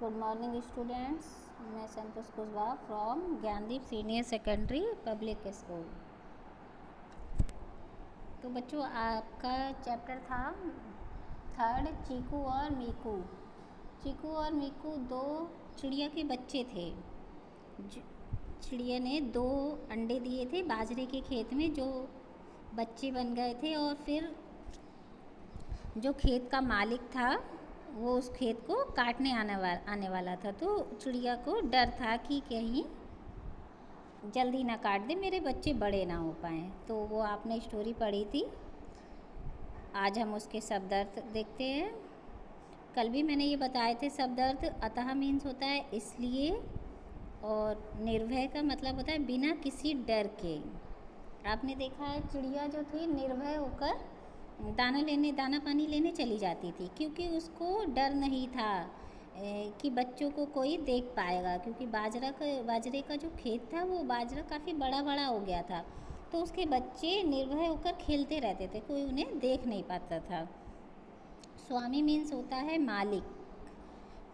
Good morning students. मैं Santosh Kushwaha from Gyandeep senior secondary public school. तो बच्चों, आपका चैप्टर था थर्ड, चीकू और मीकू। चीकू और मीकू दो चिड़िया के बच्चे थे। चिड़िया ने 2 अंडे दिए थे बाजरे के खेत में, जो बच्चे बन गए थे। और फिर जो खेत का मालिक था वो उस खेत को काटने आने वाला था। तो चिड़िया को डर था कि कहीं जल्दी ना काट दे, मेरे बच्चे बड़े ना हो पाएँ। तो वो आपने स्टोरी पढ़ी थी। आज हम उसके शब्दार्थ देखते हैं। कल भी मैंने ये बताए थे शब्दार्थ। अतः मीन्स होता है इसलिए, और निर्भय का मतलब होता है बिना किसी डर के। आपने देखा है चिड़िया जो थी निर्भय होकर दाना पानी लेने चली जाती थी, क्योंकि उसको डर नहीं था कि बच्चों को कोई देख पाएगा। क्योंकि बाजरे का जो खेत था वो बाजरा काफ़ी बड़ा हो गया था, तो उसके बच्चे निर्भय होकर खेलते रहते थे, कोई उन्हें देख नहीं पाता था। स्वामी मीन्स होता है मालिक।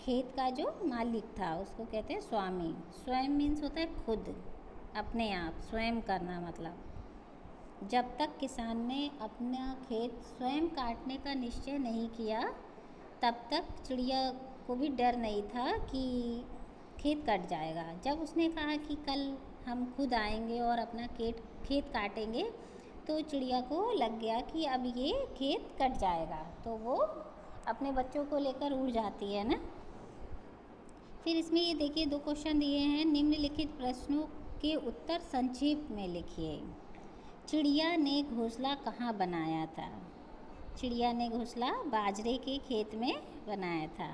खेत का जो मालिक था उसको कहते हैं स्वामी। स्वयं मीन्स होता है खुद, अपने आप, स्वयं करना। मतलब जब तक किसान ने अपना खेत स्वयं काटने का निश्चय नहीं किया, तब तक चिड़िया को भी डर नहीं था कि खेत कट जाएगा। जब उसने कहा कि कल हम खुद आएंगे और अपना खेत काटेंगे, तो चिड़िया को लग गया कि अब ये खेत कट जाएगा, तो वो अपने बच्चों को लेकर उड़ जाती है ना। फिर इसमें ये देखिए 2 क्वेश्चन दिए हैं। निम्नलिखित प्रश्नों के उत्तर संक्षेप में लिखिए। चिड़िया ने घोंसला कहाँ बनाया था? चिड़िया ने घोंसला बाजरे के खेत में बनाया था।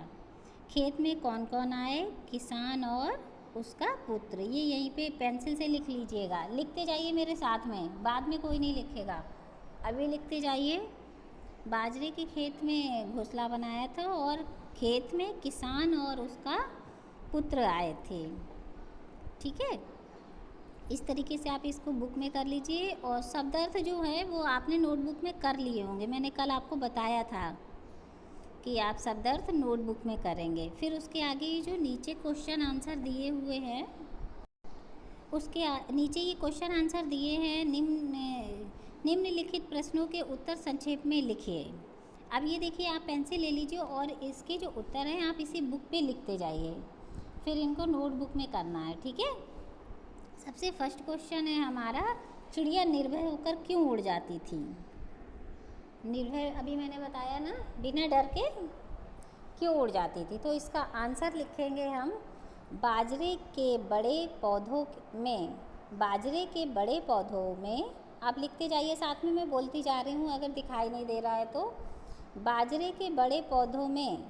खेत में कौन कौन आए? किसान और उसका पुत्र। ये यहीं पे पेंसिल से लिख लीजिएगा। लिखते जाइए मेरे साथ में, बाद में कोई नहीं लिखेगा, अभी लिखते जाइए। बाजरे के खेत में घोंसला बनाया था और खेत में किसान और उसका पुत्र आए थे। ठीक है, इस तरीके से आप इसको बुक में कर लीजिए। और शब्दार्थ जो है वो आपने नोटबुक में कर लिए होंगे। मैंने कल आपको बताया था कि आप शब्दार्थ नोटबुक में करेंगे। फिर उसके आगे जो नीचे क्वेश्चन आंसर दिए हुए हैं, उसके नीचे ये क्वेश्चन आंसर दिए हैं। निम्नलिखित प्रश्नों के उत्तर संक्षेप में लिखिए। अब ये देखिए, आप पेंसिल ले लीजिए और इसके जो उत्तर हैं आप इसी बुक पे लिखते जाइए। फिर इनको नोटबुक में करना है, ठीक है। सबसे फर्स्ट क्वेश्चन है हमारा, चिड़िया निर्भय होकर क्यों उड़ जाती थी? निर्भय अभी मैंने बताया ना, बिना डर के क्यों उड़ जाती थी। तो इसका आंसर लिखेंगे हम, बाजरे के बड़े पौधों में आप लिखते जाइए, साथ में मैं बोलती जा रही हूँ अगर दिखाई नहीं दे रहा है तो। बाजरे के बड़े पौधों में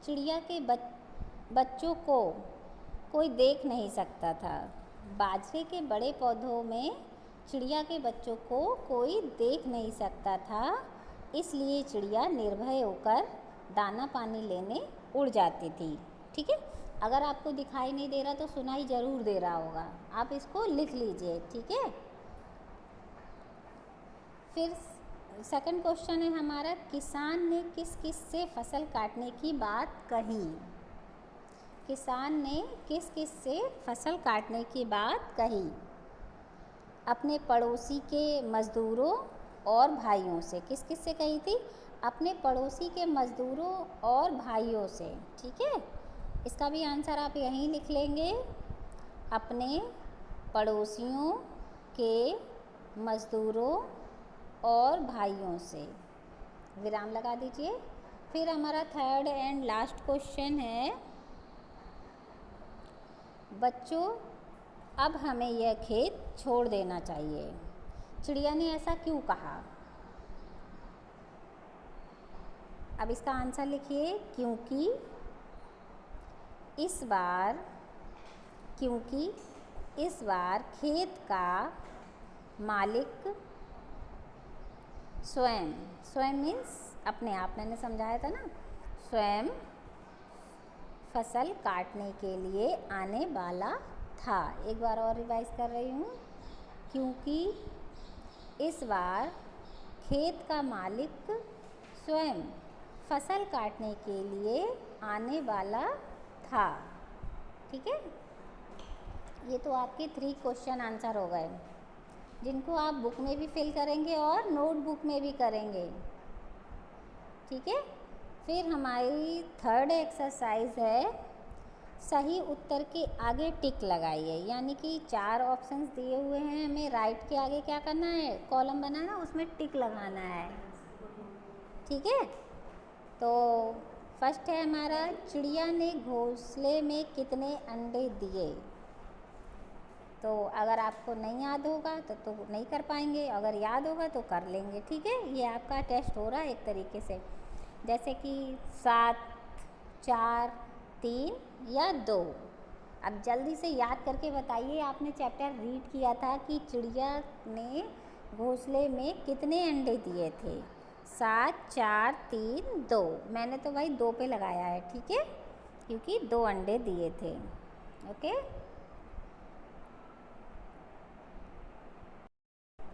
चिड़िया के बच्चों को कोई देख नहीं सकता था। बाजरे के बड़े पौधों में चिड़िया के बच्चों को कोई देख नहीं सकता था, इसलिए चिड़िया निर्भय होकर दाना पानी लेने उड़ जाती थी। ठीक है, अगर आपको दिखाई नहीं दे रहा तो सुनाई ज़रूर दे रहा होगा, आप इसको लिख लीजिए, ठीक है। फिर सेकंड क्वेश्चन है हमारा, किसान ने किस किस से फसल काटने की बात कही? किसान ने किस किस से फसल काटने की बात कही? अपने पड़ोसी के मज़दूरों और भाइयों से। किस किस से कही थी? अपने पड़ोसी के मज़दूरों और भाइयों से। ठीक है, इसका भी आंसर आप यहीं लिख लेंगे, अपने पड़ोसियों के मज़दूरों और भाइयों से। विराम लगा दीजिए। फिर हमारा थर्ड एंड लास्ट क्वेश्चन है, बच्चों अब हमें यह खेत छोड़ देना चाहिए। चिड़िया ने ऐसा क्यों कहा? अब इसका आंसर लिखिए, क्योंकि इस बार खेत का मालिक स्वयं मीन्स अपने आप, मैंने समझाया था ना, स्वयं फसल काटने के लिए आने वाला था। एक बार और रिवाइज कर रही हूँ, क्योंकि इस बार खेत का मालिक स्वयं फसल काटने के लिए आने वाला था। ठीक है, ये तो आपके 3 क्वेश्चन आंसर हो गए, जिनको आप बुक में भी फिल करेंगे और नोटबुक में भी करेंगे। ठीक है, फिर हमारी थर्ड एक्सरसाइज है, सही उत्तर के आगे टिक लगाइए। यानी कि 4 ऑप्शंस दिए हुए हैं, हमें राइट के आगे क्या करना है, कॉलम बनाना, उसमें टिक लगाना है। ठीक है, तो फर्स्ट है हमारा, चिड़िया ने घोंसले में कितने अंडे दिए। तो अगर आपको नहीं याद होगा तो नहीं कर पाएंगे, अगर याद होगा तो कर लेंगे। ठीक है, ये आपका टेस्ट हो रहा है एक तरीके से, जैसे कि 7, 4, 3 या 2। अब जल्दी से याद करके बताइए, आपने चैप्टर रीड किया था कि चिड़िया ने घोंसले में कितने अंडे दिए थे। 7, 4, 3, 2। मैंने तो भाई 2 पे लगाया है। ठीक है, क्योंकि 2 अंडे दिए थे। ओके,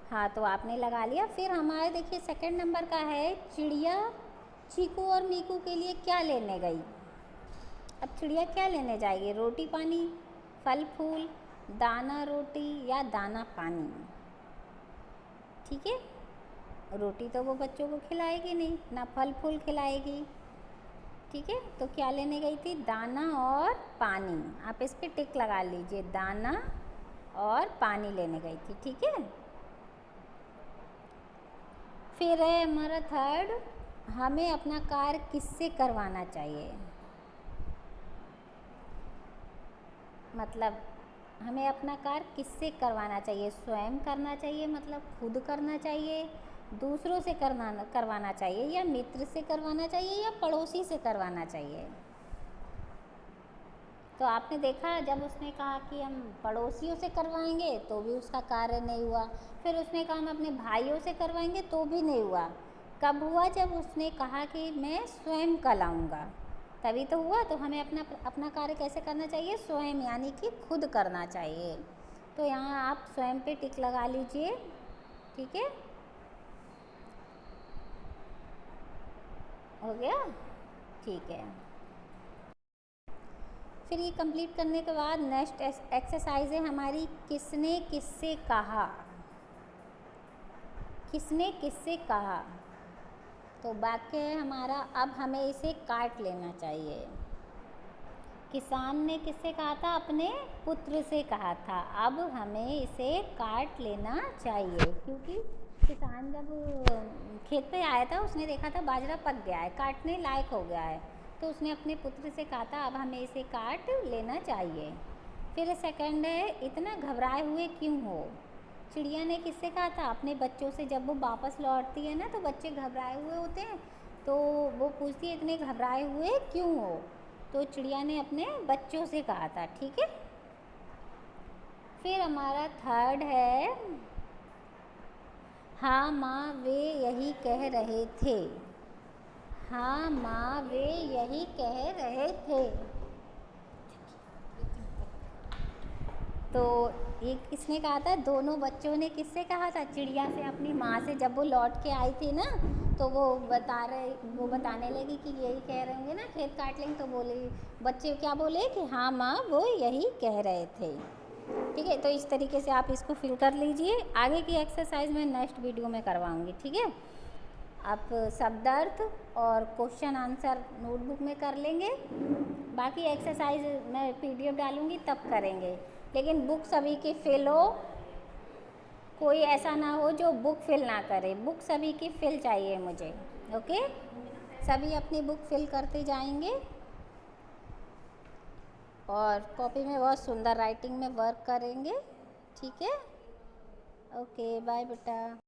हाँ, तो आपने लगा लिया। फिर हमारे देखिए सेकंड नंबर का है, चिड़िया चीकू और मीकू के लिए क्या लेने गई। अब चिड़िया क्या लेने जाएगी, रोटी पानी, फल फूल, दाना रोटी या दाना पानी। ठीक है, रोटी तो वो बच्चों को खिलाएगी नहीं, ना फल फूल खिलाएगी। ठीक है, तो क्या लेने गई थी, दाना और पानी। आप इस पर टिक लगा लीजिए, दाना और पानी लेने गई थी। ठीक है, फिर है हमारा थर्ड, हमें अपना कार्य किससे करवाना चाहिए। मतलब हमें अपना कार्य किससे करवाना चाहिए, स्वयं करना चाहिए, मतलब खुद करना चाहिए, दूसरों से करवाना चाहिए, या मित्र से करवाना चाहिए, या पड़ोसी से करवाना चाहिए। तो आपने देखा, जब उसने कहा कि हम पड़ोसियों से करवाएंगे तो भी उसका कार्य नहीं हुआ, फिर उसने कहा हम अपने भाइयों से करवाएंगे तो भी नहीं हुआ। कब हुआ, जब उसने कहा कि मैं स्वयं कराऊंगा, तभी तो हुआ। तो हमें अपना कार्य कैसे करना चाहिए, स्वयं, यानी कि खुद करना चाहिए। तो यहाँ आप स्वयं पे टिक लगा लीजिए। ठीक है, हो गया। ठीक है, फिर ये कंप्लीट करने के बाद नेक्स्ट एक्सरसाइज है हमारी, किसने किससे कहा। किसने किससे कहा, तो वाक्य है हमारा, अब हमें इसे काट लेना चाहिए। किसान ने किससे कहा था, अपने पुत्र से कहा था। अब हमें इसे काट लेना चाहिए, क्योंकि किसान जब खेत पे आया था, उसने देखा था बाजरा पक गया है, काटने लायक हो गया है, तो उसने अपने पुत्र से कहा था अब हमें इसे काट लेना चाहिए। फिर सेकंड है, इतना घबराए हुए क्यों हो। चिड़िया ने किससे कहा था, अपने बच्चों से। जब वो वापस लौटती है ना, तो बच्चे घबराए हुए होते हैं, तो वो पूछती है इतने घबराए हुए क्यों हो। तो चिड़िया ने अपने बच्चों से कहा था। ठीक है, फिर हमारा थर्ड है, हाँ माँ वे यही कह रहे थे। हाँ माँ वे यही कह रहे थे। तो ये किसने कहा था, दोनों बच्चों ने किससे कहा था, चिड़िया से, अपनी माँ से। जब वो लौट के आई थी ना, तो वो बताने लगी कि यही कह रहे होंगे ना, खेत काट लेंगे, तो बोले बच्चे क्या बोले कि हाँ माँ वो यही कह रहे थे। ठीक है, तो इस तरीके से आप इसको फिल कर लीजिए। आगे की एक्सरसाइज मैं नेक्स्ट वीडियो में करवाऊँगी। ठीक है, आप शब्दार्थ और क्वेश्चन आंसर नोटबुक में कर लेंगे, बाकी एक्सरसाइज मैं PDF डालूँगी तब करेंगे। लेकिन बुक सभी की फिल हो, कोई ऐसा ना हो जो बुक फिल ना करे, बुक सभी की फिल चाहिए मुझे। ओके, सभी अपनी बुक फिल करते जाएंगे और कॉपी में बहुत सुंदर राइटिंग में वर्क करेंगे। ठीक है, ओके, बाय बेटा।